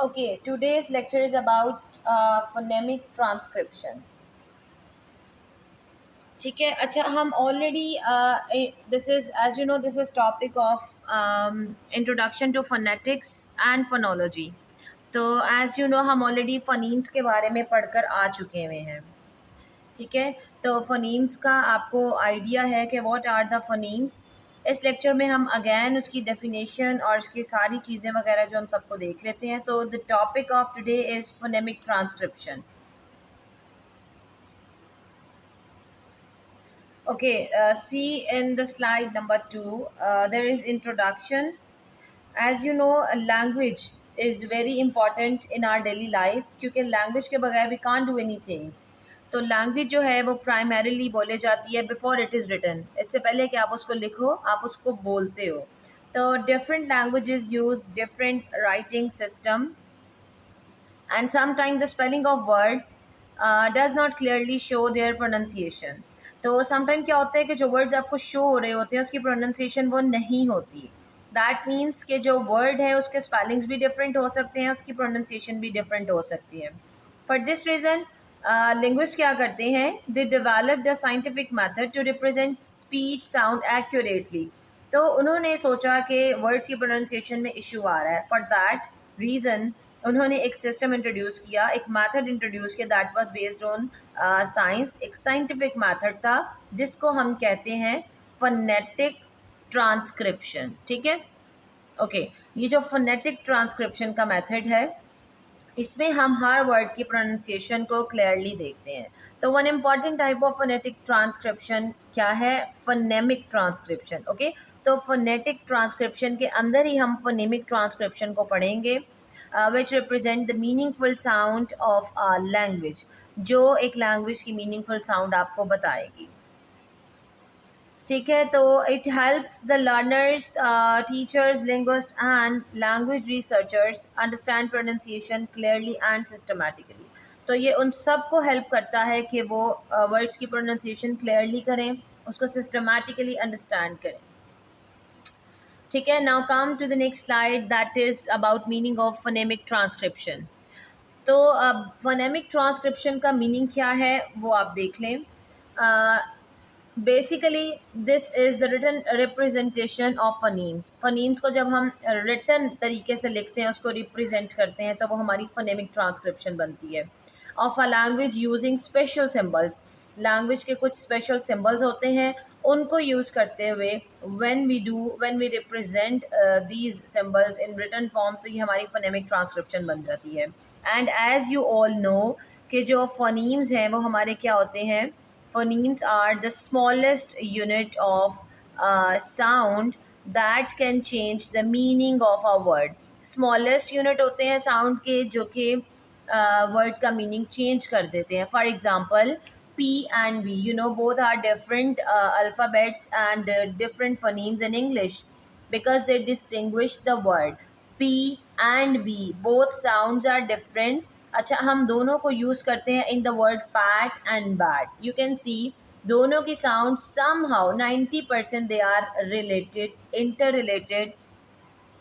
Okay, today's lecture is about phonemic transcription. ठीक है, अच्छा हम already this is as you know this is topic of introduction to phonetics and phonology. तो as you know हम already phonemes के बारे में पढ़कर आ चुके हुए हैं. ठीक है, तो फोनीम्स का आपको आइडिया है कि व्हाट आर द फोनीम्स. इस लेक्चर में हम अगेन उसकी डेफिनेशन और उसकी सारी चीज़ें वगैरह जो हम सबको देख लेते हैं. तो the topic of today is phonemic transcription. Okay, see in the slide number 2, there is introduction. As you know, language is very important in our daily life क्योंकि language के बगैर we can't do anything. तो language जो है वो primarily बोले जाती है before it is written. इससे पहले कि आप उसको लिखो आप उसको बोलते हो. तो different languages use different writing system, and sometimes the spelling of word does not clearly show their pronunciation. तो समटाइम क्या होता है कि जो वर्ड्स आपको शो हो रहे होते हैं उसकी प्रोनाउंसिएशन वो नहीं होती. दैट मीन्स कि जो वर्ड है उसके स्पेलिंग्स भी डिफरेंट हो सकते हैं, उसकी प्रोनाउंसिएशन भी डिफरेंट हो सकती है. फॉर दिस रीज़न लिंग्विस्ट क्या करते हैं, they develop the scientific method to represent speech sound accurately. तो उन्होंने सोचा कि वर्ड्स की प्रोनाउंसिएशन में इशू आ रहा है. फॉर दैट रीज़न उन्होंने एक सिस्टम इंट्रोड्यूस किया, एक मेथड इंट्रोड्यूस किया that was based on science. एक साइंटिफिक मेथड था जिसको हम कहते हैं फोनेटिक ट्रांसक्रिप्शन. ठीक है, ओके. ये जो फोनेटिक ट्रांसक्रिप्शन का मेथड है इसमें हम हर वर्ड की प्रोनाउंसिएशन को क्लियरली देखते हैं. तो one important type of phonetic transcription क्या है, फोनेमिक ट्रांसक्रिप्शन. ओके, तो फोनेटिक ट्रांसक्रिप्शन के अंदर ही हम फोनेमिक ट्रांसक्रिप्शन को पढ़ेंगे which represent the meaningful sound of a language, जो एक लैंग्वेज की मीनिंगफुल साउंड आपको बताएगी. ठीक है, तो it helps the learners, teachers, linguist and language researchers understand pronunciation clearly and systematically. तो ये उन सब को हेल्प करता है कि वो वर्ड्स की प्रोनाउंसिएशन क्लियरली करें, उसको सिस्टमैटिकली अंडरस्टैंड करें. ठीक है, now come to the next slide that is about meaning of phonemic transcription. तो अब फोनेमिक ट्रांसक्रिप्शन का मीनिंग क्या है वो आप देख लें. Basically this is the written representation of phonemes. Phonemes को जब हम रिटन तरीके से लिखते हैं, उसको रिप्रेजेंट करते हैं, तो वो हमारी फोनेमिक ट्रांसक्रिप्शन बनती है. Of a language using special symbols. Language के कुछ स्पेशल सिम्बल्स होते हैं, उनको यूज़ करते हुए when we represent these symbols in written form, तो ये हमारी फोनेमिक ट्रांसक्रिप्शन बन जाती है. And as you all know कि जो फोनीम्स हैं वो हमारे क्या होते हैं, phonemes are the smallest unit of sound that can change the meaning of a word. smallest unit होते हैं sound के जो कि word का meaning change कर देते हैं. For example, P and V, you know, both are different alphabets and different phonemes in English because they distinguish the word. P and V, both sounds are different. अच्छा, हम दोनों को use करते हैं in the word pat and bat. You can see दोनों की sound somehow 90% they are related, interrelated,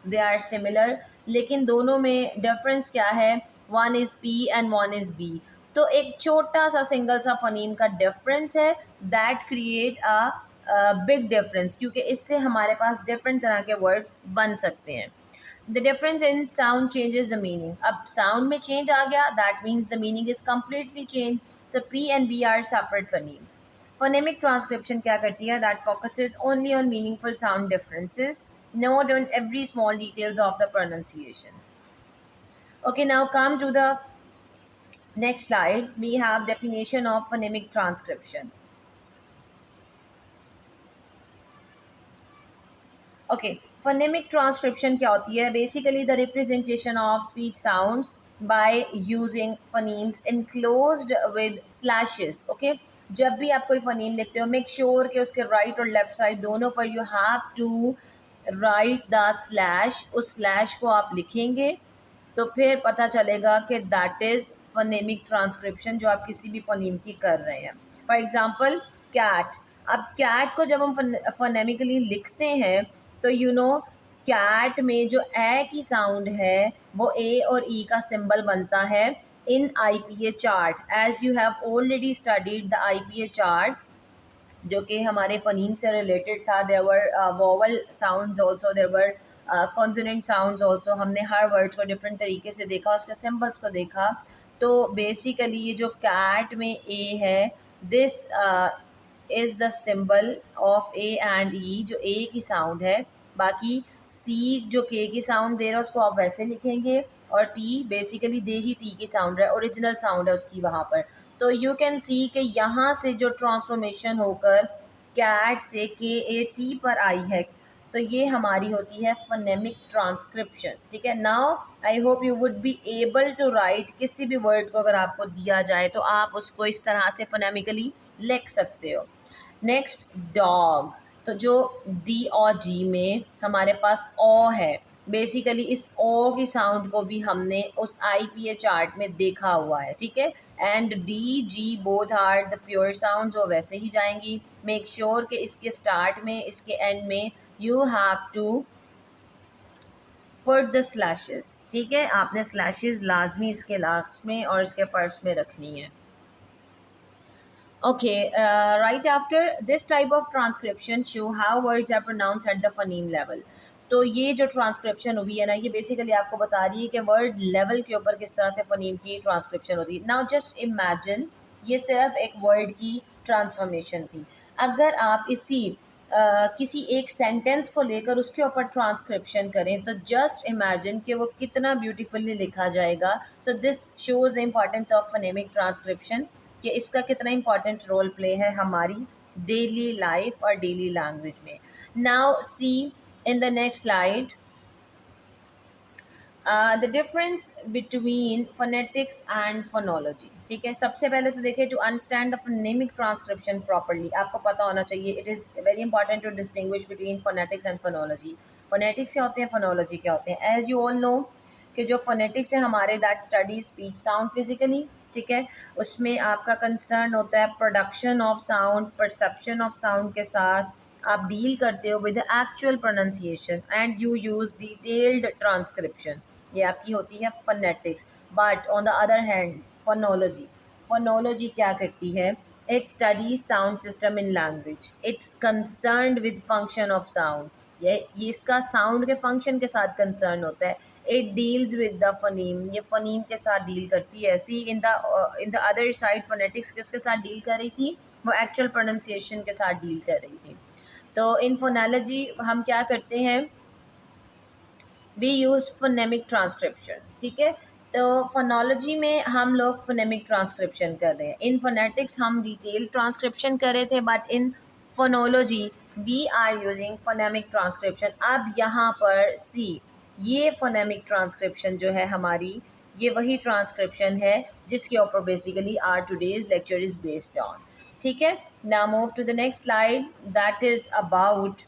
they are similar, लेकिन दोनों में डिफरेंस क्या है, one is P and one is B. तो एक छोटा सा सिंगल सा फनीम का डिफरेंस है that create a big difference, क्योंकि इससे हमारे पास डिफरेंट तरह के वर्ड्स बन सकते हैं. The difference in sound changes the meaning. अब sound में change आ गया, that means the meaning is completely changed. So P and B are separate phonemes. Phonemic transcription क्या करती है, that focuses only on meaningful sound differences, not on every small details of the pronunciation. Okay, now come to the next slide. We have definition of phonemic transcription. Okay, phonemic transcription क्या होती है, basically the representation of speech sounds by using phonimes enclosed with slashes. Okay, जब भी आप कोई phoneme लिखते हो, make sure कि उसके राइट और लेफ्ट साइड दोनों पर you have to write the slash. उस स्लैश को आप लिखेंगे तो फिर पता चलेगा कि दैट इज़ phonemic ट्रांसक्रिप्शन जो आप किसी भी phoneme की कर रहे हैं. For example cat. अब कैट को जब हम फोनेमिकली लिखते हैं तो यू नो कैट में जो ए की साउंड है वो ए और ई का सिंबल बनता है in IPA chart. As you have already studied the IPA chart जो कि हमारे फ़नीम से रिलेटेड था. There were vowel sounds also, there were consonant sounds also. हमने हर वर्ड्स को डिफरेंट तरीके से देखा, उसके सिम्बल्स को देखा. तो बेसिकली ये जो कैट में ए है, this is the symbol of A and E, जो ए की साउंड है. बाकी सी जो के की साउंड दे रहा है उसको आप वैसे लिखेंगे, और T basically they he T की साउंड है, ओरिजिनल साउंड है उसकी वहाँ पर. तो यू कैन सी कि यहाँ से जो ट्रांसफॉर्मेशन होकर कैट से KAT पर आई है, तो ये हमारी होती है फोनेमिक ट्रांसक्रिप्शन. ठीक है. Now I hope you would be able to write. किसी भी वर्ड को अगर आपको दिया जाए तो आप उसको इस तरह से फोनेमिकली लिख सकते हो. Next, dog. तो जो डी और जी में हमारे पास ओ है, बेसिकली इस ओ की साउंड को भी हमने उस IPA चार्ट में देखा हुआ है. ठीक है. And D G both are the pure sounds, वो वैसे ही जाएंगी. मेक श्योर कि इसके स्टार्ट में इसके एंड में you have to put the slashes. ठीक है. आपने स्लैशेस लाजमी इसके लास्ट में और इसके फर्स्ट में रखनी है. Okay, right after this type of transcription show how words are pronounced at the phoneme level. तो ये जो ट्रांसक्रिप्शन हुई है ना, ये बेसिकली आपको बता रही है कि वर्ड लेवल के ऊपर किस तरह से फोनीम की ट्रांसक्रिप्शन होती है. नाउ जस्ट इमेजिन, ये सिर्फ एक वर्ड की ट्रांसफॉर्मेशन थी. अगर आप इसी किसी एक सेंटेंस को लेकर उसके ऊपर ट्रांसक्रिप्शन करें तो जस्ट इमेजिन कि वो कितना ब्यूटीफुली लिखा जाएगा. So this shows the importance of phonemic transcription, कि इसका कितना इम्पॉर्टेंट रोल प्ले है हमारी डेली लाइफ और डेली लैंग्वेज में. Now see in the next slide the difference between phonetics and phonology. ठीक है. सबसे पहले तो देखिए, to understand the phonemic transcription properly आपको पता होना चाहिए, it is very important to distinguish between phonetics and phonology. Phonetics क्या होते हैं, फोनोलॉजी क्या होते हैं. एज यू ऑल नो कि जो फोनेटिक्स है हमारे, that study speech sound physically. ठीक है. उसमें आपका कंसर्न होता है production of sound, perception of sound के साथ आप डील करते हो with actual pronunciation and you use detailed transcription. ये आपकी होती है phonetics. But on the other hand phonology, phonology क्या करती है, it study sound system in language. It concern with function of sound. ये इसका साउंड के फंक्शन के साथ कंसर्न होता है. It deals with the phoneme, ये फनीम के साथ डील करती है. See in the other side phonetics किसके साथ डील कर रही थी, वो एक्चुअल प्रोनाउंसिएशन के साथ डील कर रही थी. तो इन फोनोलॉजी हम क्या करते हैं, वी यूज़ फोनेमिक ट्रांसक्रिप्शन. ठीक है. तो फोनोलॉजी में हम लोग फोनेमिक ट्रांसक्रिप्शन कर रहे हैं. इन फोनेटिक्स हम डिटेल ट्रांसक्रिप्शन कर रहे थे, but in phonology we are using phonemic transcription. अब यहाँ पर सी, ये फोनेमिक ट्रांसक्रिप्शन जो है हमारी, ये वही ट्रांसक्रिप्शन है जिसके ऊपर basically our today's lecture is based on. ठीक है. Now move to the next slide, that is about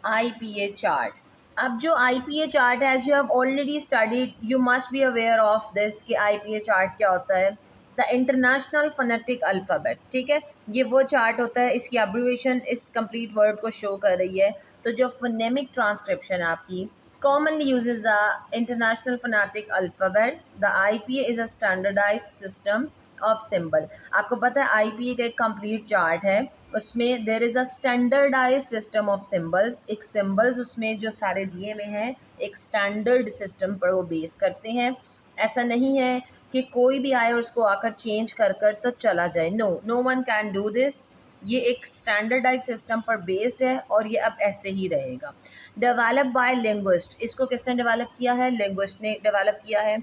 IPA chart. अब जो IPA चार्ट है, as you have already studied, you must be aware of this कि IPA chart क्या होता है. The international phonetic alphabet. ठीक है. ये वो चार्ट होता है, इसकी एब्रिविएशन इस कंप्लीट वर्ड को शो कर रही है. तो जो फोनेमिक ट्रांसक्रिप्शन आपकी commonly uses the international phonetic alphabet. The IPA is a standardized system of symbol. आपको पता है IPA का एक कंप्लीट चार्ट है, उसमें there is a standardise system of symbols. एक सिम्बल्स उसमें जो सारे दिए हुए हैं एक स्टैंडर्ड सिस्टम पर वो बेस करते हैं. ऐसा नहीं है कि कोई भी आए और उसको आकर चेंज कर कर तो चला जाए. No, no one can do this. ये एक स्टैंडर्डाइज सिस्टम पर बेस्ड है और ये अब ऐसे ही रहेगा. Develop by linguist. इसको किसने डेवलप किया है, लिंग्विस्ट ने डेवलप किया है.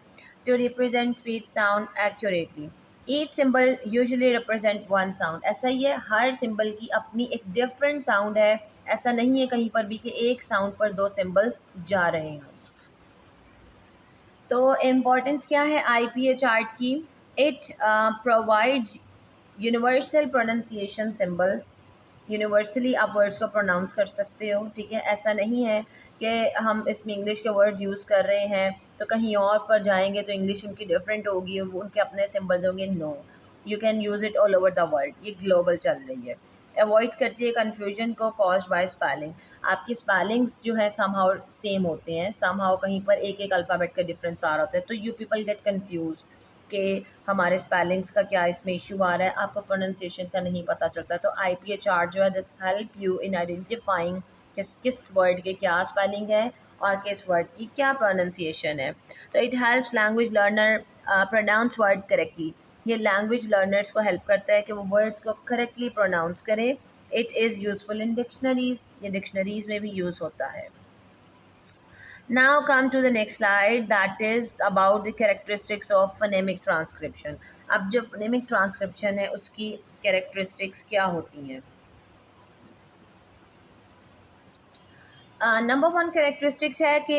To represent speech sound accurately. Each symbol usually represent one sound. ऐसा ही है, हर सिंबल की अपनी एक डिफरेंट साउंड है. ऐसा नहीं है कहीं पर भी कि एक साउंड पर दो सिंबल्स जा रहे हैं. तो इम्पॉर्टेंस क्या है IPA चार्ट की, it provides universal pronunciation symbols. Universally आप वर्ड्स को प्रोनाउंस कर सकते हो. ठीक है. ऐसा नहीं है कि हम इसमें इंग्लिश के वर्ड्स यूज़ कर रहे हैं तो कहीं और पर जाएंगे तो इंग्लिश उनकी डिफरेंट होगी, उनके अपने सिंबल्स होंगे. No, you can use it all over the world, ये ग्लोबल चल रही है। अवॉइड करती है कन्फ्यूजन को कॉज बाय स्पेलिंग, आपकी स्पेलिंग्स जो है समहाउ सेम होते हैं, समहाउ कहीं पर एक एक अल्फ़ाबेट का डिफरेंस आ रहा होता है, तो यू पीपल गेट कन्फ्यूज कि हमारे स्पेलिंग्स का क्या इसमें इशू आ रहा है, आपको प्रोनाउंसिएशन का नहीं पता चलता। तो IPA चार्ट जो है this help you in identifying किस वर्ड के क्या स्पेलिंग है और किस वर्ड की क्या प्रोनाउंसिएशन है। तो it helps language learner pronounce word correctly, ये लैंग्वेज लर्नर्स को हेल्प करता है कि वो वर्ड्स को करेक्टली प्रोनाउंस करें। It is useful in dictionaries, ये डिक्शनरीज में भी यूज़ होता है। Now come to the next slide, that is about the characteristics of phonemic transcription. अब जो phonemic transcription है उसकी characteristics क्या होती हैं? नंबर वन कैरेक्टरिस्टिक्स है कि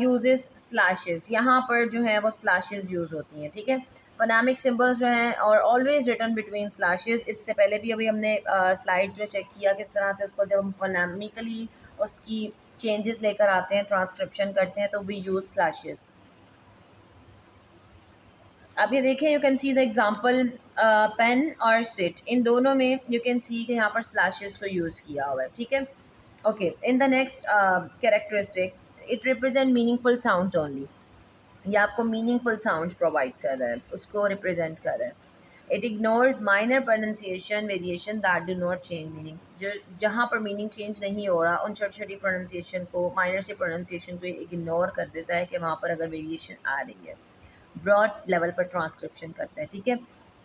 यूजेस स्लैशेस, यहाँ पर जो है वो स्लैशेस यूज़ होती हैं, ठीक है। फोनेमिक सिंबल्स जो हैं और ऑलवेज रिटर्न बिटवीन स्लैशेस, इससे पहले भी अभी हमने स्लाइड्स में चेक किया किस तरह से इसको जब हम फोनेमिकली उसकी चेंजेस लेकर आते हैं, ट्रांसक्रिप्शन करते हैं, तो वी यूज़ स्लैशेस। अब ये देखें, you can see the example pen और सिट, इन दोनों में यू कैन सी कि यहाँ पर स्लैशेस को यूज़ किया हुआ है, ठीक है। Okay, in the next characteristic, it represent meaningful sounds only, ये आपको मीनिंगफुल साउंड्स प्रोवाइड कर रहा है, उसको रिप्रेजेंट कर रहा है। It ignores minor pronunciation variation that do not change meaning, जो जहाँ पर मीनिंग चेंज नहीं हो रहा उन छोटी छोटी प्रोनाउंसिएशन को, माइनर से प्रोनाउंसिएशन को इग्नोर कर देता है कि वहाँ पर अगर वेरिएशन आ रही है। ब्रॉड लेवल पर ट्रांसक्रिप्शन करता है, ठीक है।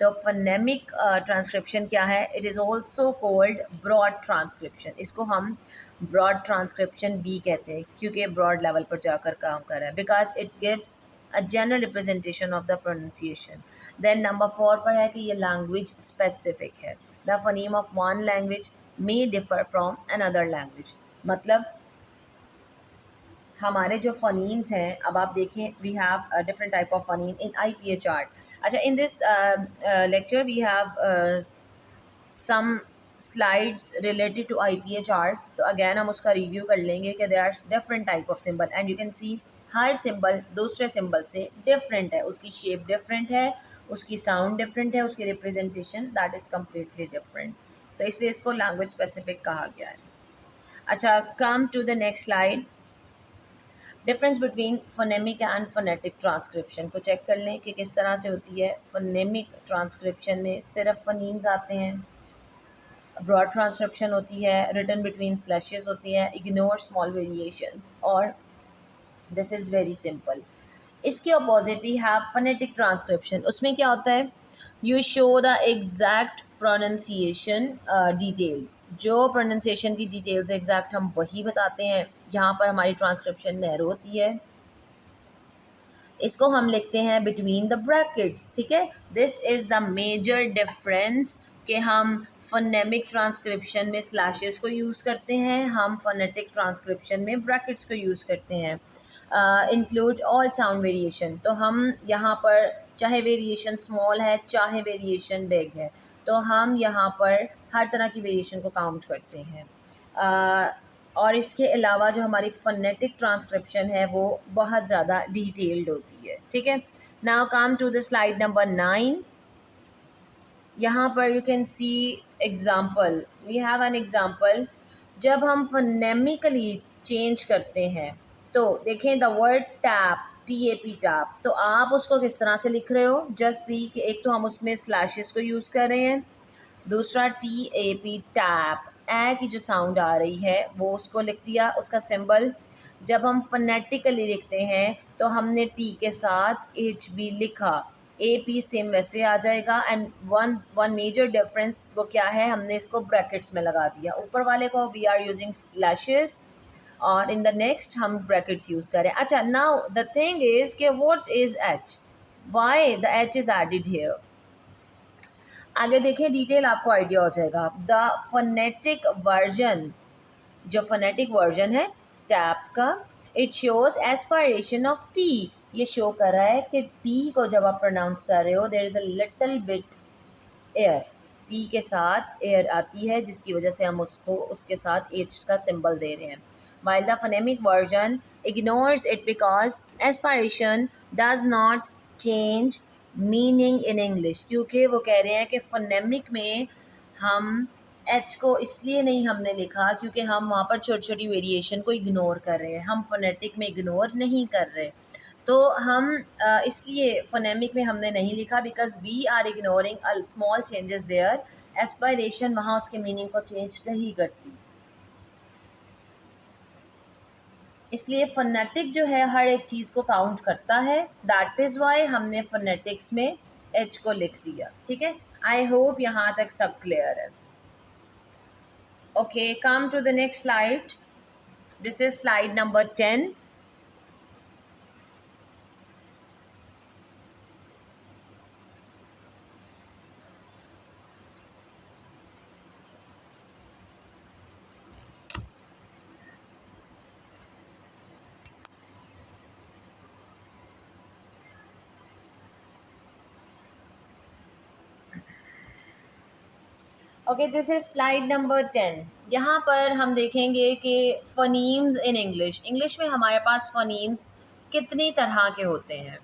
तो फनेमिक ट्रांसक्रिप्शन क्या है? It is also called broad transcription, इसको हम ब्रॉड ट्रांसक्रिप्शन भी कहते हैं क्योंकि ब्रॉड लेवल पर जाकर काम कर रहा है, because it gives a general representation of the pronunciation. Then number 4 पर है कि ये लैंग्वेज स्पेसिफिक है, the phoneme of one language may differ from another language, मतलब हमारे जो फ़नीम्स हैं, अब आप देखें we have different type of phoneme in IPA chart. अच्छा, in this lecture we have some slides related to IPA chart, तो again हम उसका रिव्यू कर लेंगे कि there are different type of symbol and you can see हर symbol दूसरे symbol से डिफरेंट है, उसकी शेप डिफरेंट है, उसकी साउंड डिफरेंट है, उसकी representation that is completely different, तो इसलिए इसको लैंग्वेज स्पेसिफिक कहा गया है। अच्छा, come to the next slide, difference between phonemic and phonetic transcription को चेक कर लें कि किस तरह से होती है। फोनेमिक ट्रांसक्रिप्शन में सिर्फ फनीम्स आते हैं, ब्रॉड ट्रांसक्रिप्शन होती है, रिटन बिटवीन स्लैशेस होती है, इग्नोर स्मॉल वेरिएशंस, और दिस इज़ वेरी सिंपल। इसके opposite we have phonetic transcription, उसमें क्या होता है? You show the exact pronunciation details, जो प्रोनाउंसिएशन की डिटेल्स एग्जैक्ट हम वही बताते हैं, यहाँ पर हमारी ट्रांसक्रिप्शन नैरो होती है, इसको हम लिखते हैं बिटवीन द ब्रैकेट्स, ठीक है। This is the major difference कि हम फोनेमिक ट्रांसक्रिप्शन में स्लैशेस को यूज़ करते हैं, हम फोनेटिक ट्रांसक्रिप्शन में ब्रैकेट्स को यूज़ करते हैं। इंक्लूड ऑल साउंड वेरिएशन, तो हम यहाँ पर चाहे वेरिएशन स्मॉल है चाहे वेरिएशन बिग है, तो हम यहाँ पर हर तरह की वेरिएशन को काउंट करते हैं। और इसके अलावा जो हमारी फोनेटिक ट्रांसक्रिप्शन है वो बहुत ज़्यादा डिटेल्ड होती है, ठीक है। Now come to the slide number 9, यहाँ पर you can see example, we have an example. जब हम फोनेमिकली चेंज करते हैं तो देखें the word tap, TAP tap, तो आप उसको किस तरह से लिख रहे हो? जस्ट सी कि एक तो हम उसमें स्लैशेस को यूज़ कर रहे हैं, दूसरा TAP टैप, ए की जो साउंड आ रही है वो उसको लिख दिया, उसका सिंबल। जब हम फोनेटिकली लिखते हैं तो हमने टी के साथ HB लिखा, AP सेम वैसे आ जाएगा, एंड वन मेजर डिफरेंस वो क्या है, हमने इसको ब्रैकेट्स में लगा दिया, ऊपर वाले को वी आर यूजिंग स्लैशेस और इन द नेक्स्ट हम ब्रैकेट्स यूज़ करें। अच्छा, नाउ द थिंग इज़ कि what is H, why the H is added here, आगे देखें डिटेल आपको आइडिया हो जाएगा। द फोनेटिक वर्जन, जो फोनेटिक वर्जन है टैप का, it shows aspiration of T, ये शो कर रहा है कि टी को जब आप प्रोनाउंस कर रहे हो there is a little bit air, T के साथ एयर आती है जिसकी वजह से हम उसको उसके साथ एच का सिंबल दे रहे हैं। while the phonemic version ignores it because aspiration does not change meaning in English, क्योंकि वो कह रहे हैं कि फोनेमिक में हम एच को इसलिए नहीं हमने लिखा क्योंकि हम वहाँ पर छोटी छोटी वेरिएशन को इग्नोर कर रहे हैं, हम फोनेटिक में इग्नोर नहीं कर रहे। तो हम इसलिए फोनेमिक में हमने नहीं लिखा because we are ignoring a small changes there, aspiration वहाँ उसके मीनिंग को चेंज नहीं करती। इसलिए फोनेटिक जो है हर एक चीज़ को काउंट करता है, दैट इज़ वाई हमने फोनेटिक्स में एच को लिख दिया। ठीक है, आई होप यहाँ तक सब क्लियर है। Okay, come to the next slide, this is slide number 10। Okay, this is slide number 10। यहाँ पर हम देखेंगे कि फनीम्स इन इंग्लिश, इंग्लिश में हमारे पास फनीम्स कितनी तरह के होते हैं।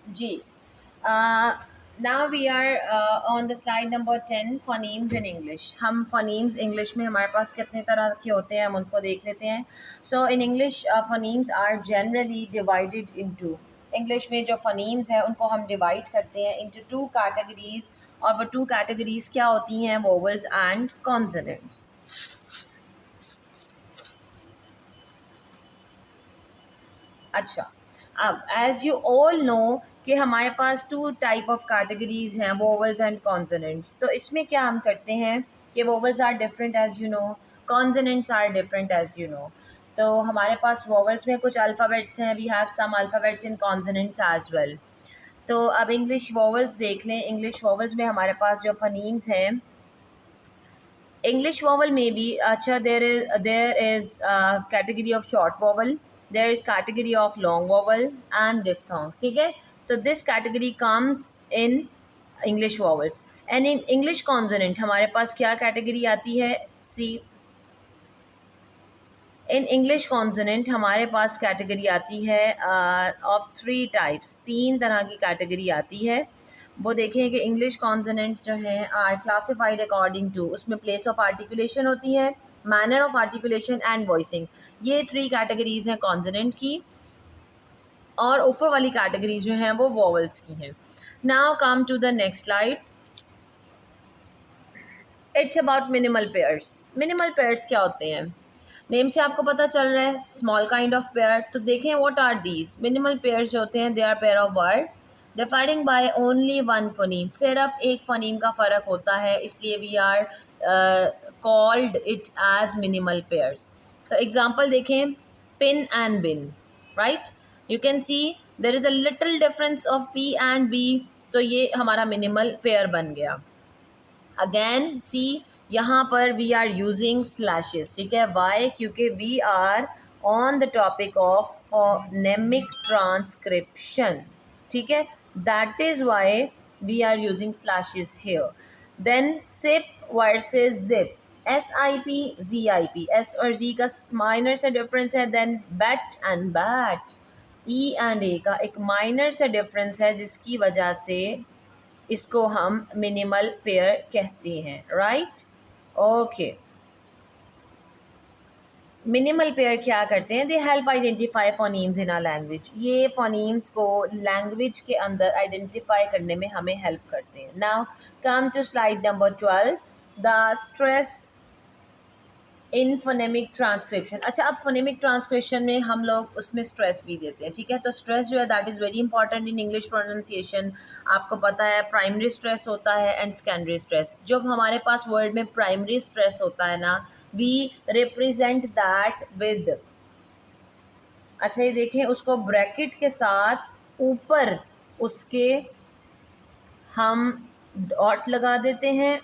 जी, now we are on the slide number 10, phonemes in English. हम फनीम्स इंग्लिश में हमारे पास कितने तरह के होते हैं हम उनको देख लेते हैं। So in English phonemes are generally divided into, English में जो फनीम्स हैं उनको हम डिवाइड करते हैं इनटू टू कैटेगरीज, और वो टू कैटेगरीज क्या होती हैं? Vowels and consonants. अच्छा, अब एज यू ऑल नो कि हमारे पास टू टाइप ऑफ कैटेगरीज हैं, वोवेल्स एंड कॉन्सोनेंट्स। तो इसमें क्या हम करते हैं कि vowels are different as you know, consonants are different as you know. तो हमारे पास वोवेल्स में कुछ अल्फ़ाबेट्स हैं, we have some alphabets in consonants as well. तो अब इंग्लिश वोवेल्स देख लें। इंग्लिश वोवेल्स में हमारे पास जो फनीम्स हैं, English vowel may be acha, there is category of short vowel, there is category of long vowel and diphthongs. ठीक है, तो this category comes in English vowels and in English consonant हमारे पास क्या category आती है? See, in English consonant हमारे पास category आती है ऑफ थ्री टाइप्स, तीन तरह की कैटेगरी आती है। वो देखें कि इंग्लिश कॉन्सोनेंट्स जो हैं आर क्लासिफाइड अकॉर्डिंग टू, उसमें प्लेस ऑफ आर्टिकुलेशन होती है, manner of articulation and voicing. ये थ्री कैटेगरीज हैं कॉन्सोनेंट की, और ऊपर वाली कैटेगरी जो हैं वो वॉवल्स की हैं। Now come to the next slide, it's about minimal pairs. Minimal pairs क्या होते हैं? नेम से आपको पता चल रहा है, स्मॉल काइंड ऑफ पेयर। तो देखें what are these minimal pairs जो होते हैं, they are pair of word defined by only one phoneme, सिर्फ एक फोनीम का फ़र्क होता है, इसलिए we are called it as minimal pairs. तो एग्जांपल देखें, pin and bin, right? You can see there is a little difference of P and B, तो ये हमारा मिनिमल पेयर बन गया। अगेन सी, यहाँ पर वी आर यूजिंग स्लैशेस, ठीक है? वाई? क्योंकि we are on the topic of phonemic transcription, ठीक है? That is why we are using slashes here. Then sip versus zip, SIP ZIP, S और जी का माइनर से डिफरेंस है। Then bat and bat, E and A का एक minor से difference है, जिसकी वजह से इसको हम मिनिमल पेयर कहते हैं, राइट? ओके, मिनिमल पेयर क्या करते हैं, they help identify phonemes in our language. ये फोनीम्स को लैंग्वेज के अंदर आइडेंटिफाई करने में हमें हेल्प करते हैं। Now come to slide number 12, the stress in phonemic transcription. अच्छा, अब फोनेमिक ट्रांसक्रिप्शन में हम लोग उसमें स्ट्रेस भी देते हैं, ठीक है। तो स्ट्रेस जो है that is very important in English pronunciation. आपको पता है प्राइमरी स्ट्रेस होता है एंड सेकेंडरी स्ट्रेस। जब हमारे पास वर्ड में प्राइमरी स्ट्रेस होता है ना, वी रिप्रेजेंट दैट विद, अच्छा ये देखें, उसको ब्रैकेट के साथ ऊपर उसके हम डॉट लगा देते हैं।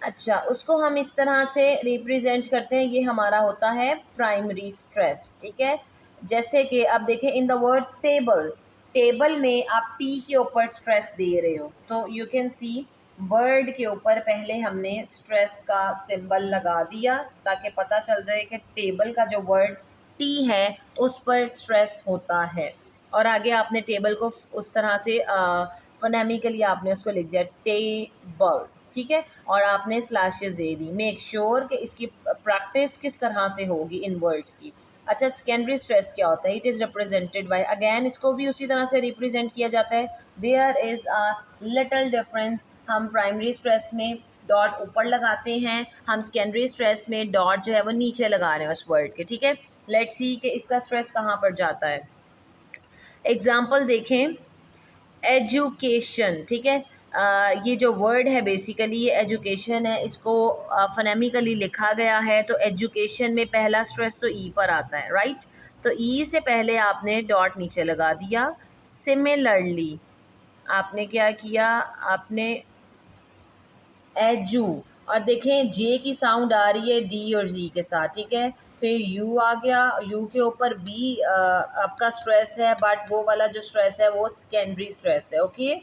अच्छा, उसको हम इस तरह से रिप्रेजेंट करते हैं, ये हमारा होता है प्राइमरी स्ट्रेस, ठीक है। जैसे कि आप देखें इन द वर्ड टेबल, टेबल में आप टी के ऊपर स्ट्रेस दे रहे हो, तो यू कैन सी वर्ड के ऊपर पहले हमने स्ट्रेस का सिंबल लगा दिया ताकि पता चल जाए कि टेबल का जो वर्ड टी है उस पर स्ट्रेस होता है। और आगे आपने टेबल को उस तरह से फोनेमिकली आपने उसको लिख दिया टेबल, ठीक है। और आपने स्लैशेस दे दी। मेक श्योर कि इसकी प्रैक्टिस किस तरह से होगी इन वर्ड्स की। अच्छा, सेकेंडरी स्ट्रेस क्या होता है, it is represented by, again इसको भी उसी तरह से रिप्रेजेंट किया जाता है। There is a little difference. हम प्राइमरी स्ट्रेस में डॉट ऊपर लगाते हैं, हम सेकेंडरी स्ट्रेस में डॉट जो है वो नीचे लगा रहे हैं उस वर्ड के, ठीक है। लेट्स सी कि इसका स्ट्रेस कहाँ पर जाता है। एग्जाम्पल देखें, एजुकेशन, ठीक है। ये जो वर्ड है बेसिकली ये एजुकेशन है, इसको फोनेमिकली लिखा गया है, तो एजुकेशन में पहला स्ट्रेस तो ई पर आता है, राइट। तो ई से पहले आपने डॉट नीचे लगा दिया। सिमिलरली आपने क्या किया, आपने एजू, और देखें जे की साउंड आ रही है डी और जी के साथ, ठीक है। फिर यू आ गया, यू के ऊपर बी आपका स्ट्रेस है, बट वो वाला जो स्ट्रेस है वो सेकेंडरी स्ट्रेस है, ओके।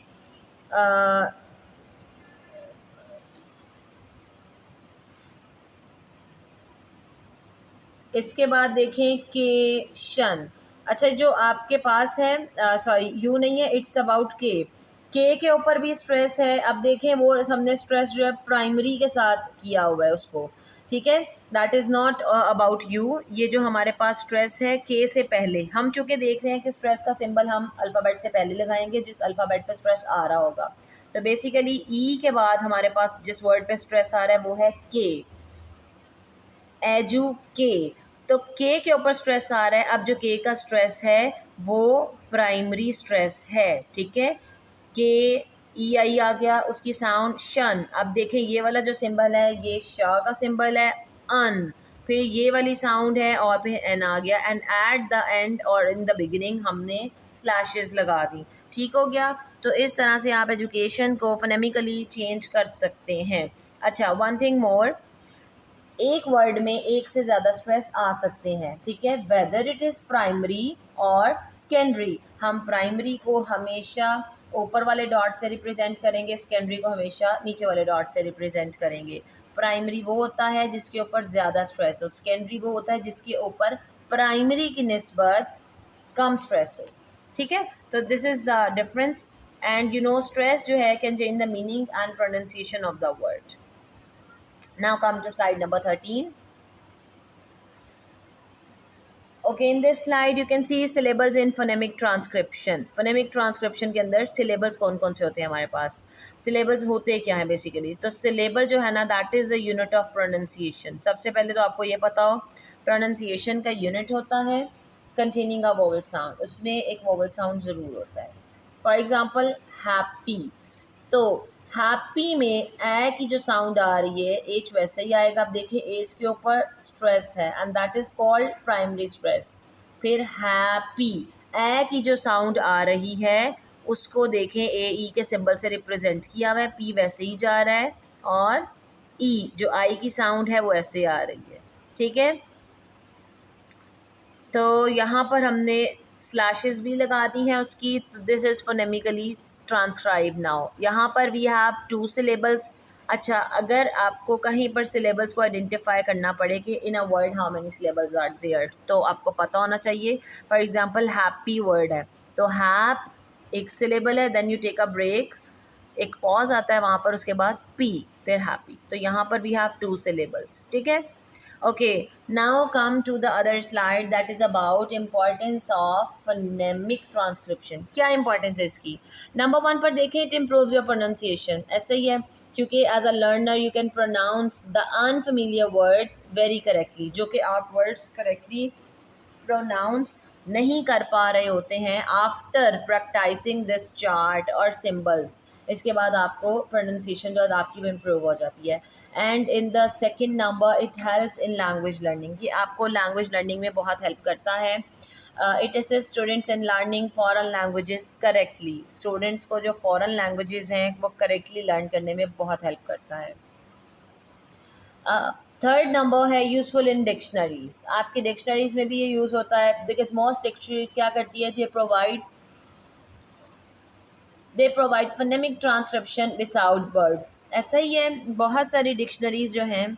इसके बाद देखें केशन। अच्छा, जो आपके पास है, सॉरी यू नहीं है, इट्स अबाउट के ऊपर भी स्ट्रेस है। अब देखें वो हमने स्ट्रेस जो है प्राइमरी के साथ किया हुआ है उसको, ठीक है। That is not about you. ये जो हमारे पास स्ट्रेस है के से पहले, हम चूँकि देख रहे हैं कि स्ट्रेस का सिंबल हम अल्फ़ाबेट से पहले लगाएंगे जिस अल्फ़ाबेट पे स्ट्रेस आ रहा होगा। तो बेसिकली ई के बाद हमारे पास जिस वर्ड पे स्ट्रेस आ रहा है वो है के, एजू के। तो के ऊपर स्ट्रेस आ रहा है। अब जो के का स्ट्रेस है वो प्राइमरी स्ट्रेस है, ठीक है। के ई आई आ गया, उसकी साउंड शन। अब देखें ये वाला जो सिंबल है ये श का सिंबल है, अन। फिर ये वाली साउंड है और फिर एन आ गया, एंड एट द एंड और इन द बिगिनिंग हमने स्लैशेस लगा दी, ठीक हो गया। तो इस तरह से आप एजुकेशन को फोनेमिकली चेंज कर सकते हैं। अच्छा, वन थिंग मोर, एक वर्ड में एक से ज़्यादा स्ट्रेस आ सकते हैं, ठीक है, वेदर इट इज़ प्राइमरी और सेकेंडरी। हम प्राइमरी को हमेशा ऊपर वाले डॉट से रिप्रेजेंट करेंगे, सेकेंडरी को हमेशा नीचे वाले डॉट से रिप्रेजेंट करेंगे। प्राइमरी वो होता है जिसके ऊपर ज़्यादा स्ट्रेस हो, सेकेंडरी वो होता है जिसके ऊपर प्राइमरी की निस्बत कम स्ट्रेस हो, ठीक है। तो this is the difference. And you know stress जो है can change the meaning and pronunciation of the word. Now come to slide number 13. Okay, in this slide you can see syllables in phonemic transcription. Phonemic transcription के अंदर syllables कौन कौन से होते हैं हमारे पास, syllables होते क्या हैं बेसिकली। तो syllable जो है ना that is a unit of pronunciation. सबसे पहले तो आपको ये पता हो pronunciation का unit होता है containing a vowel sound, उसमें एक vowel sound ज़रूर होता है। फॉर एग्ज़ाम्पल हैप्पी, तो हैप्पी में ए की जो साउंड आ रही है एच वैसे ही आएगा। आप देखिए एच के ऊपर स्ट्रेस है and that is called primary stress. फिर हैप्पी, ए की जो साउंड आ रही है उसको देखें ए ई के सिंबल से रिप्रेजेंट किया हुआ है, पी वैसे ही जा रहा है, और ई जो आई की साउंड है वो ऐसे आ रही है, ठीक है। तो यहाँ पर हमने स्लैशेस भी लगा दी हैं उसकी। This is phonemically transcribe now. यहाँ पर वी हैव 2 सिलेबल्स। अच्छा, अगर आपको कहीं पर सिलेबल्स को आइडेंटिफाई करना पड़े कि in a word how many syllables are there, तो आपको पता होना चाहिए। फॉर एग्जांपल हैप्पी वर्ड है, तो हैप एक सिलेबल है, then you take a break, एक पॉज आता है वहाँ पर, उसके बाद पी, फिर हैप्पी, तो यहाँ पर वी हैव 2 syllables, ठीक है। Okay, now come to the other slide that is about importance of phonemic transcription. क्या इंपॉर्टेंस है इसकी? नंबर 1 पर देखें, इट इम्प्रूव्स योर प्रोनाउंसिएशन। ऐसे ही है, क्योंकि as a learner you can pronounce the unfamiliar words very correctly, जो कि आप वर्ड्स करेक्टली प्रोनाउंस नहीं कर पा रहे होते हैं आफ्टर प्रैक्टिसिंग दिस चार्ट और सिम्बल्स। इसके बाद आपको प्रोनाउंसिएशन जो है आपकी वो इम्प्रूव हो जाती है। And in the second number, it helps in language learning, कि आपको लैंग्वेज लर्निंग में बहुत हेल्प करता है। It assist students in learning foreign languages correctly, students को जो फॉरेन लैंग्वेजेस हैं वो करेक्टली लर्न करने में बहुत हेल्प करता है। थर्ड नंबर है यूज़फुल इन डिक्शनरीज। आपकी डिक्शनरीज में भी ये यूज़ होता है, बिकॉज मोस्ट डिक्शनरीज क्या करती है, they provide phonemic transcription without words. ऐसा ही है, बहुत सारी डिक्शनरीज जो हैं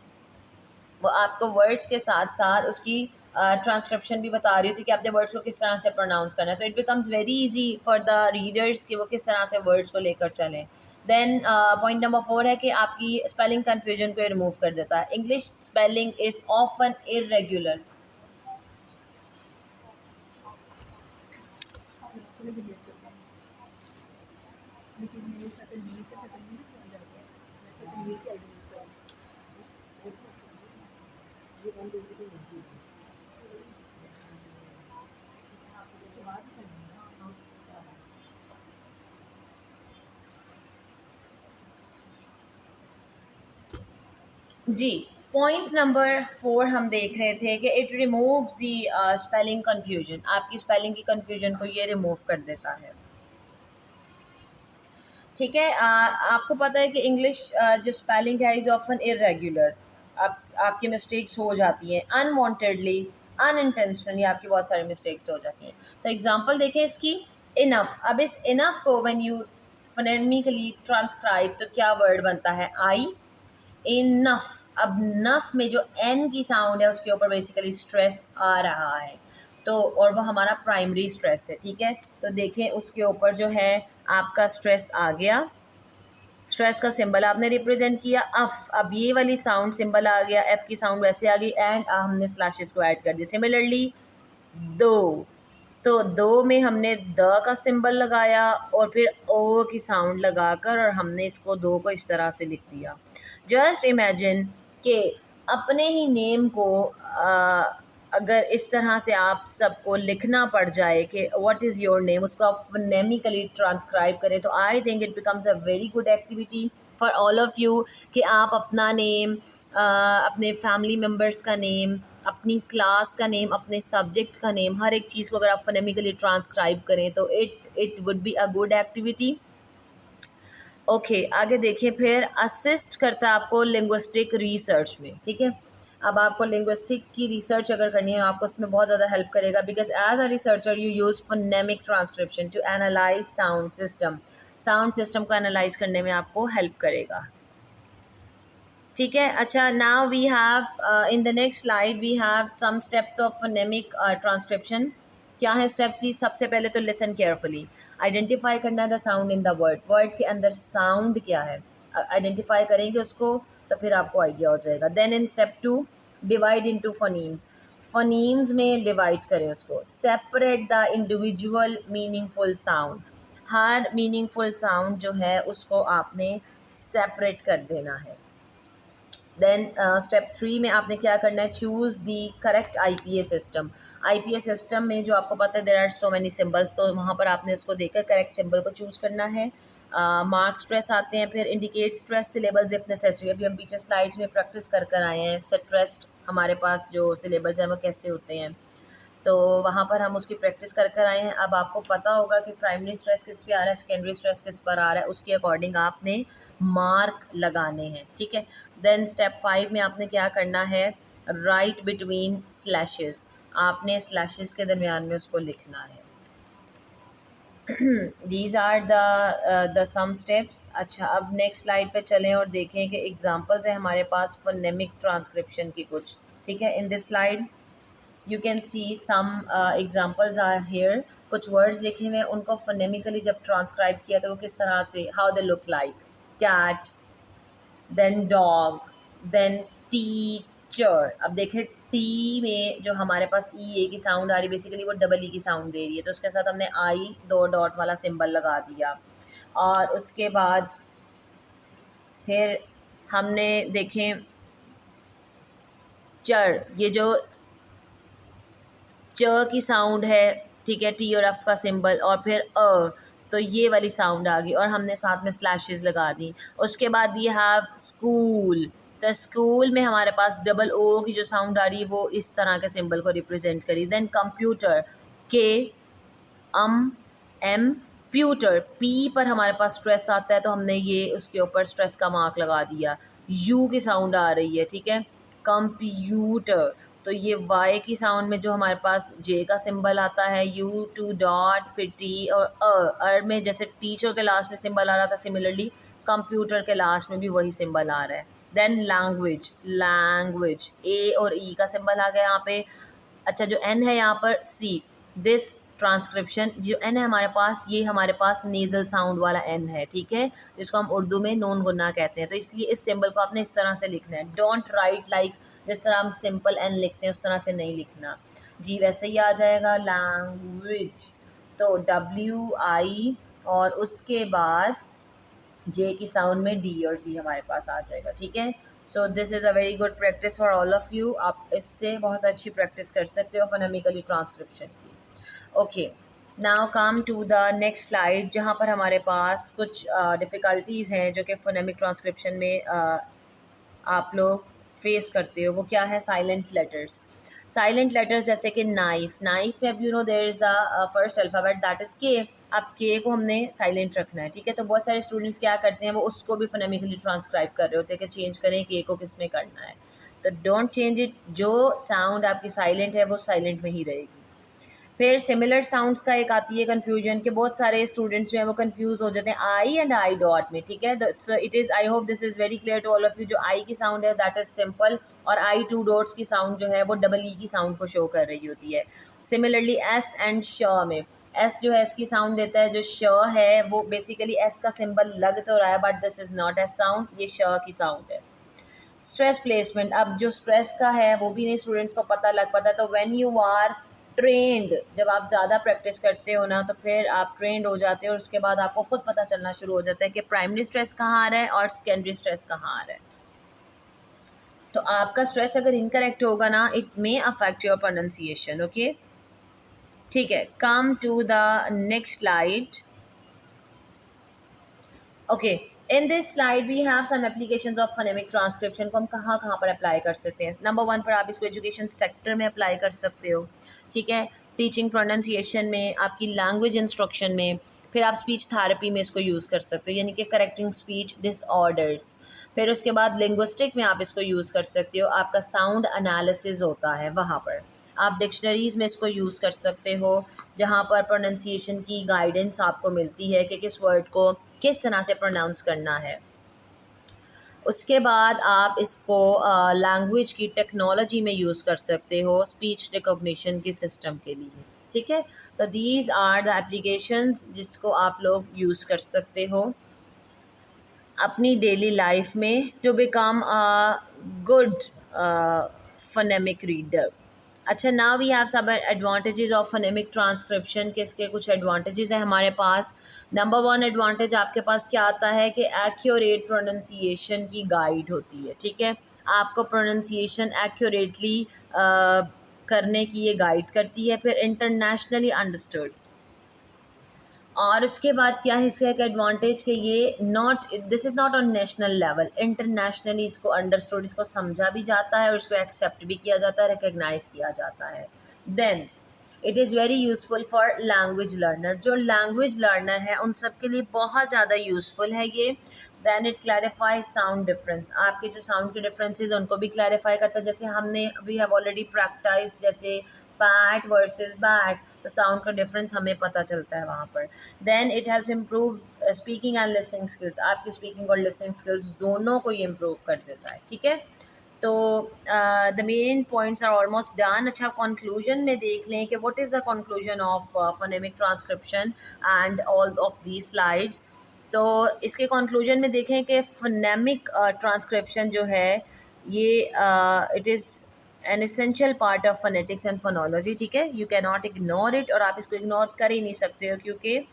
वो आपको वर्ड्स के साथ साथ उसकी ट्रांसक्रिप्शन भी बता रही होती है कि आपने वर्ड्स को किस तरह से प्रोनाउंस करना है, तो it becomes very easy for the readers कि वो किस तरह से वर्ड्स को लेकर चलें। देन पॉइंट नंबर 4 है कि आपकी स्पेलिंग कन्फ्यूजन को रिमूव कर देता है। English spelling is often irregular. जी, पॉइंट नंबर 4 हम देख रहे थे कि it removes the spelling confusion, आपकी स्पेलिंग की कन्फ्यूजन को ये रिमूव कर देता है, ठीक है। आपको पता है कि इंग्लिश जो स्पेलिंग है इज़ ऑफन इरेगुलर, आपकी मिस्टेक्स हो जाती हैं अनवांटेडली, अनइंटेंशनली आपकी बहुत सारी मिस्टेक्स हो जाती हैं। तो एग्जांपल देखें इसकी, इनफ। अब इस इनफ को व्हेन यू फोनेमिकली ट्रांसक्राइब तो क्या वर्ड बनता है, आई, इनफ। अब नफ में जो एन की साउंड है उसके ऊपर बेसिकली स्ट्रेस आ रहा है, तो और वो हमारा प्राइमरी स्ट्रेस है, ठीक है। तो देखें उसके ऊपर जो है आपका स्ट्रेस आ गया, स्ट्रेस का सिंबल आपने रिप्रेजेंट किया अफ, अब ये वाली साउंड सिंबल आ गया, एफ की साउंड वैसे आ गई, एंड हमने स्लैशेस को ऐड कर दिया। सिमिलरली दो, तो दो में हमने द का सिंबल लगाया और फिर ओ की साउंड लगाकर और हमने इसको दो को इस तरह से लिख दिया। जस्ट इमेजिन कि अपने ही नेम को अगर इस तरह से आप सबको लिखना पड़ जाए कि व्हाट इज़ योर नेम, उसको आप फोनेमिकली ट्रांसक्राइब करें, तो I think it becomes a very good activity for all of you कि आप अपना नेम, अपने फैमिली मेम्बर्स का नेम, अपनी क्लास का नेम, अपने सब्जेक्ट का नेम, हर एक चीज़ को अगर आप फोनेमिकली ट्रांसक्राइब करें तो it would be a good activity. Okay, आगे देखिए, फिर असिस्ट करता है आपको लिंग्विस्टिक रिसर्च में, ठीक है। अब आपको लिंग्विस्टिक की रिसर्च अगर करनी है आपको उसमें बहुत ज़्यादा हेल्प करेगा, because as a researcher you use phonemic transcription to analyse sound system को एनालाइज करने में आपको हेल्प करेगा, ठीक है। अच्छा, now we have in the next slide we have some steps of phonemic transcription. क्या है स्टेप्स जी? सबसे पहले तो लिसन केयरफुली, आइडेंटिफाई करना है the sound in the word, word के अंदर साउंड क्या है, आइडेंटिफाई करेंगे उसको तो फिर आपको आइडिया हो जाएगा। Then in step 2, divide into phonemes, phonemes में डिवाइड करें उसको, separate the individual meaningful sound, हर मीनिंगफुल साउंड जो है उसको आपने सेपरेट कर देना है। देन स्टेप 3 में आपने क्या करना है, choose the correct IPA system. IPA system में जो आपको पता है there are so many symbols, तो वहाँ पर आपने इसको देखकर करेक्ट सिंबल को चूज़ करना है। मार्क स्ट्रेस आते हैं, फिर indicate stress syllables if necessary. अभी हम पीछे स्लाइड्स में प्रैक्टिस कर कर आए हैं स्ट्रेस्ड हमारे पास जो सिलेबल्स हैं वो कैसे होते हैं, तो वहाँ पर हम उसकी प्रैक्टिस कर कर आए हैं। अब आपको पता होगा कि प्राइमरी स्ट्रेस किस पे आ रहा है, सेकेंडरी स्ट्रेस किस पर आ रहा है, उसके अकॉर्डिंग आपने मार्क लगाने हैं, ठीक है। देन स्टेप 5 में आपने क्या करना है, राइट बिटवीन स्लैशेस, आपने स्लैशेस के दरमियान में उसको लिखना है। These are the some steps. अच्छा, अब नेक्स्ट स्लाइड पे चलें और देखें कि एग्जांपल्स हैं हमारे पास फोनेमिक ट्रांसक्रिप्शन की कुछ, ठीक है। इन this slide you can see some examples are here. कुछ वर्ड्स लिखे हुए हैं, उनको फोनेमिकली जब ट्रांसक्राइब किया तो वो किस तरह से, how they look like, cat, then dog, then teacher. अब देखें टी में जो हमारे पास ई ए की साउंड आ रही है, बेसिकली वो डबल ई की साउंड दे रही है, तो उसके साथ हमने आई दो डॉट वाला सिंबल लगा दिया। और उसके बाद फिर हमने देखें चर, ये जो च की साउंड है, ठीक है, टी और एफ का सिंबल, और फिर तो ये वाली साउंड आ गई और हमने साथ में स्लैशेस लगा दी। उसके बाद वी हैव स्कूल, तो स्कूल में हमारे पास डबल ओ की जो साउंड आ रही है वो इस तरह के सिंबल को रिप्रेजेंट करी। देन कंप्यूटर, के एम प्यूटर, पी पर हमारे पास स्ट्रेस आता है तो हमने ये उसके ऊपर स्ट्रेस का मार्क लगा दिया। यू की साउंड आ रही है, ठीक है, कंप्यूटर, तो ये वाई की साउंड में जो हमारे पास जे का सिंबल आता है, यू टू डॉट फिर टी, और में जैसे टीचर के लास्ट में सिंबल आ रहा था, सिमिलरली कंप्यूटर के लास्ट में भी वही सिंबल आ रहा है। देन लैंग्वेज, लैंग्वेज ए और ई का सिंबल आ गया यहाँ पे। अच्छा, जो एन है यहाँ पर सी, दिस ट्रांसक्रिप्शन, जो एन है हमारे पास, ये हमारे पास नेजल साउंड वाला एन है, ठीक है, जिसको हम उर्दू में नून गुन्ना कहते हैं। तो इसलिए इस सिंबल को आपने इस तरह से लिखना है, डोंट राइट लाइक जिस तरह हम सिंपल एन लिखते हैं उस तरह से नहीं लिखना जी, वैसे ही आ जाएगा लैंग्वेज, तो डब्ल्यू आई और उसके बाद जे की साउंड में डी और जी हमारे पास आ जाएगा, ठीक है। So this is a very good practice for all of you, आप इससे बहुत अच्छी प्रैक्टिस कर सकते हो फोनेमिकली ट्रांसक्रिप्शन की। Okay, now come to the next slide, जहाँ पर हमारे पास कुछ डिफ़िकल्टीज़ हैं जो कि फोनेमिक ट्रांसक्रिप्शन में आप लोग फेस करते हो। वो क्या है? Silent letters. साइलेंट लेटर्स जैसे कि नाइफ, नाइफ में अब you know there is a first alphabet that is K. अब के को हमने साइलेंट रखना है, ठीक है, तो बहुत सारे स्टूडेंट्स क्या करते हैं, वो उसको भी फोनेमिकली ट्रांसक्राइब कर रहे होते हैं कि चेंज करें के को किस में करना है। तो डोंट चेंज इट, जो साउंड आपकी साइलेंट है वो साइलेंट में ही रहेगी। फिर सिमिलर साउंड्स का एक आती है कन्फ्यूजन, कि बहुत सारे स्टूडेंट्स जो है वो कंफ्यूज हो जाते हैं आई एंड आई डॉट में, ठीक है। So it is, I hope this is very clear to all of you. जो आई की साउंड है दैट इज़ सिंपल, और आई टू डॉट्स की साउंड जो है वो डबल ई की साउंड को शो कर रही होती है। सिमिलरली एस एंड श में, एस जो है एस की साउंड देता है, जो श है वो बेसिकली एस का सिंबल लग तो रहा है but this is not S sound, ये श की साउंड है। स्ट्रेस प्लेसमेंट, अब जो स्ट्रेस का है वो भी नहीं स्टूडेंट्स को पता लग पाता, तो व्हेन यू आर ट्रेंड, जब आप ज़्यादा प्रैक्टिस करते हो ना तो फिर आप ट्रेंड हो जाते हो और उसके बाद आपको खुद पता चलना शुरू हो जाता है कि प्राइमरी स्ट्रेस कहाँ आ रहा है और सेकेंडरी स्ट्रेस कहाँ आ रहा है। तो आपका स्ट्रेस अगर इनकरेक्ट होगा ना, it may affect your pronunciation, okay, ठीक है। Come to the next slide. Okay, in this slide we have some applications of phonemic transcription को हम कहाँ कहाँ पर अप्लाई कर सकते हैं। नंबर 1 पर आप इसको एजुकेशन सेक्टर में अप्लाई कर सकते हो, ठीक है, टीचिंग प्रोनाउंसिएशन में, आपकी लैंग्वेज इंस्ट्रक्शन में, फिर आप स्पीच थेरेपी में इसको यूज़ कर सकते हो, यानी कि करेक्टिंग स्पीच डिसऑर्डर्स। फिर उसके बाद लिंग्विस्टिक में आप इसको यूज़ कर सकते हो, आपका साउंड एनालिसिस होता है वहाँ पर। आप डिक्शनरीज़ में इसको यूज़ कर सकते हो, जहाँ पर प्रोनाउंसिएशन की गाइडेंस आपको मिलती है कि किस वर्ड को किस तरह से प्रोनाउंस करना है। उसके बाद आप इसको लैंग्वेज की टेक्नोलॉजी में यूज़ कर सकते हो, स्पीच रिकॉग्निशन की सिस्टम के लिए, ठीक है। तो दीज आर द एप्लीकेशंस जिसको आप लोग यूज़ कर सकते हो अपनी डेली लाइफ में to become a good phonemic reader. अच्छा, नाउ वी हैव सब एडवांटेजेस ऑफ फोनेमिक ट्रांसक्रिप्शन के, इसके कुछ एडवांटेजेस हैं हमारे पास। नंबर 1 एडवांटेज आपके पास क्या आता है कि एक्यूरेट प्रोनाउंसिएशन की गाइड होती है, ठीक है, आपको प्रोनाउंसिएशन एक्यूरेटली करने की ये गाइड करती है। फिर इंटरनेशनली अंडरस्टूड, और उसके बाद क्या है इसका एक एडवांटेज कि ये not, this is not on national level, internationally इसको अंडरस्टूड, इसको समझा भी जाता है और इसको एक्सेप्ट भी किया जाता है, रिकग्नाइज किया जाता है। Then it is very useful for language learner, जो लैंग्वेज लर्नर है उन सब के लिए बहुत ज़्यादा यूज़फुल है ये। Then it clarify sound difference, आपके जो साउंड के डिफरेंसेस उनको भी क्लैरिफाई करता है, जैसे हमने वी हैव ऑलरेडी प्रैक्टिस, जैसे बैट वर्सेस बैट, तो साउंड का डिफरेंस हमें पता चलता है वहाँ पर। Then it helps improve speaking and listening skills, आपकी स्पीकिंग और लिसनिंग स्किल्स दोनों को ये इम्प्रूव कर देता है, ठीक है। तो the main points are almost done. अच्छा, कंक्लूजन में देख लें कि what is the conclusion of phonemic transcription and all of the slides. तो इसके कंक्लूजन में देखें कि फोनेमिक ट्रांसक्रिप्शन जो है ये it is an essential part of phonetics and phonology. ठीक है, you can not ignore it, और आप इसको इग्नोर कर ही नहीं सकते हो, क्योंकि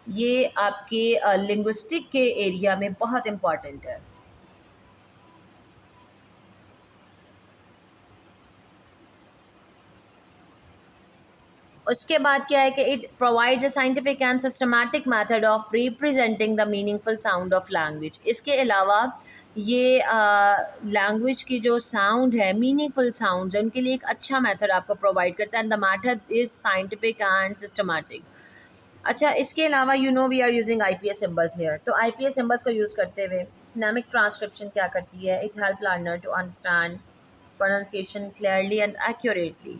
ये आपके लिंग्विस्टिक के एरिया में बहुत इम्पॉर्टेंट है। उसके बाद क्या है कि it provides a scientific and systematic method of representing the meaningful sound of language. इसके अलावा ये लैंग्वेज की जो साउंड है, मीनिंगफुल साउंड है, उनके लिए एक अच्छा मेथड आपको प्रोवाइड करता है, and the method is scientific and systematic. अच्छा, इसके अलावा you know we are using IPS symbols here. तो IPS सिम्बल्स का यूज़ करते हुए फोनेमिक ट्रांसक्रिप्शन क्या करती है, it help learner to understand pronunciation clearly and accurately.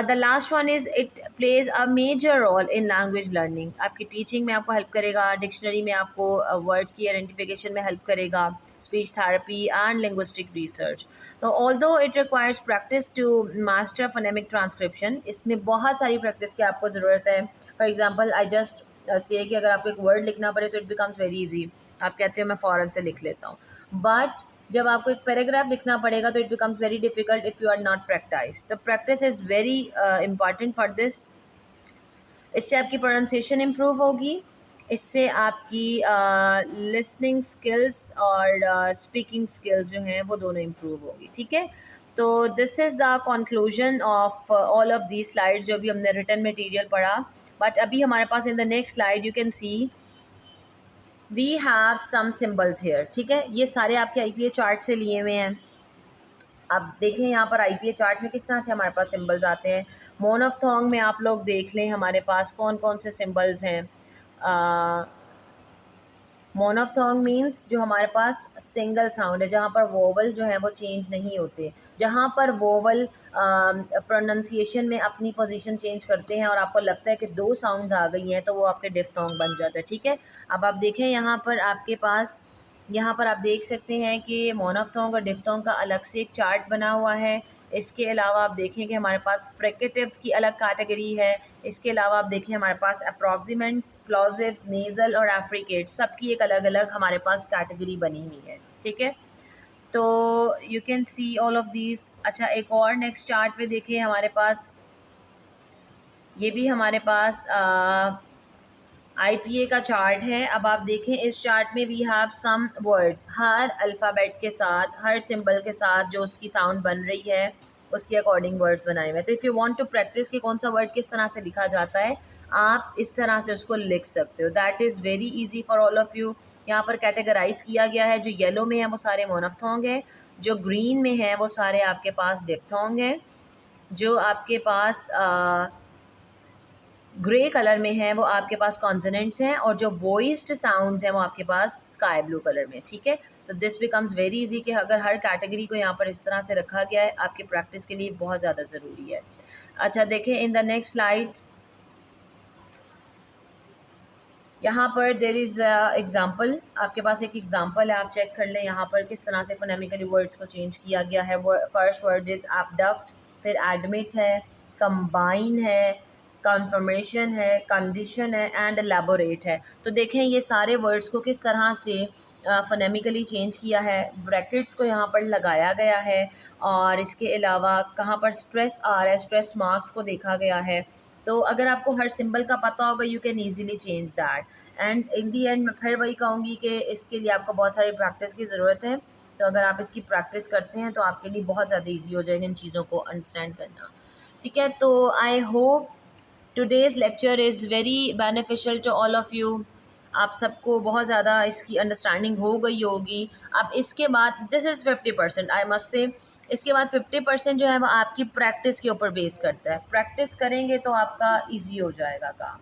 The last one is it plays a major role in language learning. आपकी teaching में आपको हेल्प करेगा, डिक्शनरी में आपको वर्ड्स की आइडेंटिफिकेशन में हेल्प करेगा, speech therapy and linguistic research. तो although it requires practice to master phonemic transcription, इसमें बहुत सारी प्रैक्टिस की आपको ज़रूरत है। For example I just say कि अगर आपको एक वर्ड लिखना पड़े तो इट बिकम्स वेरी ईजी, आप कहते हो मैं फ़ौरन से लिख लेता हूँ, बट जब आपको एक पैराग्राफ लिखना पड़ेगा तो it becomes very difficult if you are not practise. तो practice is very important for this. इससे आपकी प्रोनाउंसिएशन इम्प्रूव होगी, इससे आपकी लिसनिंग स्किल्स और स्पीकिंग स्किल्स जो हैं वो दोनों इम्प्रूव होगी। ठीक है, तो this is the conclusion of all of the slides जो भी हमने रिटन मटेरियल पढ़ा। बट अभी हमारे पास in the next slide you can see we have some symbols here. ठीक है, ये सारे आपके IPA चार्ट से लिए हुए हैं। अब देखें यहाँ पर IPA चार्ट में किस तरह से हमारे पास सिम्बल्स आते हैं। मोनोफ्थोंग में आप लोग देख लें हमारे पास कौन कौन से सिम्बल्स हैं। मोनोफ्थोंग मीन्स जो हमारे पास सिंगल साउंड है, जहाँ पर वोवल जो है वो चेंज नहीं होते, जहाँ पर वोवल प्रोनंसिएशन में अपनी पोजीशन चेंज करते हैं और आपको लगता है कि दो साउंड्स आ गई हैं तो वो आपके डिफ्थोंग बन जाता है। ठीक है, अब आप देखें यहाँ पर आपके पास, यहाँ पर आप देख सकते हैं कि मोनोफ्थोंग और डिफ्थोंग का अलग से एक चार्ट बना हुआ है। इसके अलावा आप देखें कि हमारे पास फ्रिकेटिव्स की अलग कैटेगरी है। इसके अलावा आप देखें हमारे पास अप्रॉक्सीमेंट्स, प्लॉजिव्स, नेज़ल और एफ्रिकेट्स, सबकी एक अलग अलग हमारे पास कैटेगरी बनी हुई है। ठीक है, तो you can see all of these. अच्छा, एक और नेक्स्ट चार्ट पे देखें हमारे पास, ये भी हमारे पास IPA का चार्ट है। अब आप देखें इस चार्ट में वी हैव सम वर्ड्स, हर अल्फ़ाबेट के साथ, हर सिंबल के साथ जो उसकी साउंड बन रही है उसके अकॉर्डिंग वर्ड्स बनाए हुए हैं। तो if you want to practice कि कौन सा वर्ड किस तरह से लिखा जाता है, आप इस तरह से उसको लिख सकते हो। That is very easy for all of you. यहाँ पर कैटेगराइज किया गया है, जो येलो में है वो सारे मोनोफ्थोंग है, जो ग्रीन में है वो सारे आपके पास डिप्थोंग हैं, जो आपके पास ग्रे कलर में है वो आपके पास कॉन्सोनेंट्स हैं, और जो वॉइस्ड साउंड्स हैं वो आपके पास स्काई ब्लू कलर में। ठीक है, तो दिस बिकम्स वेरी इजी कि अगर हर कैटेगरी को यहाँ पर इस तरह से रखा गया है, आपकी प्रैक्टिस के लिए बहुत ज़्यादा ज़रूरी है। अच्छा, देखें इन द नेक्स्ट स्लाइड, यहाँ पर देर इज़ एग्ज़ाम्पल, आपके पास एक एग्ज़ाम्पल है, आप चेक कर लें यहाँ पर किस तरह से फोनेमिकली वर्ड्स को चेंज किया गया है। फर्स्ट वर्ड इज़ एबडक्ट, फिर एडमिट है, कंबाइन है, कन्फर्मेशन है, कंडीशन है एंड एलेबोरेट है। तो देखें ये सारे वर्ड्स को किस तरह से फोनेमिकली चेंज किया है, ब्रैकेट्स को यहाँ पर लगाया गया है, और इसके अलावा कहाँ पर स्ट्रेस आ रहा है, स्ट्रेस मार्क्स को देखा गया है। तो अगर आपको हर सिंबल का पता होगा you can easily change that. And in the and मैं फिर वही कहूँगी कि इसके लिए आपको बहुत सारी प्रैक्टिस की ज़रूरत है। तो अगर आप इसकी प्रैक्टिस करते हैं तो आपके लिए बहुत ज़्यादा ईजी हो जाएगा इन चीज़ों को अंडरस्टैंड करना। ठीक है, तो I hope today's lecture is very beneficial to all of you. आप सबको बहुत ज़्यादा इसकी अंडरस्टैंडिंग हो गई होगी। अब इसके बाद this is 50%, I must say, इसके बाद 50% जो है वो आपकी प्रैक्टिस के ऊपर बेस करता है। प्रैक्टिस करेंगे तो आपका ईजी हो जाएगा काम।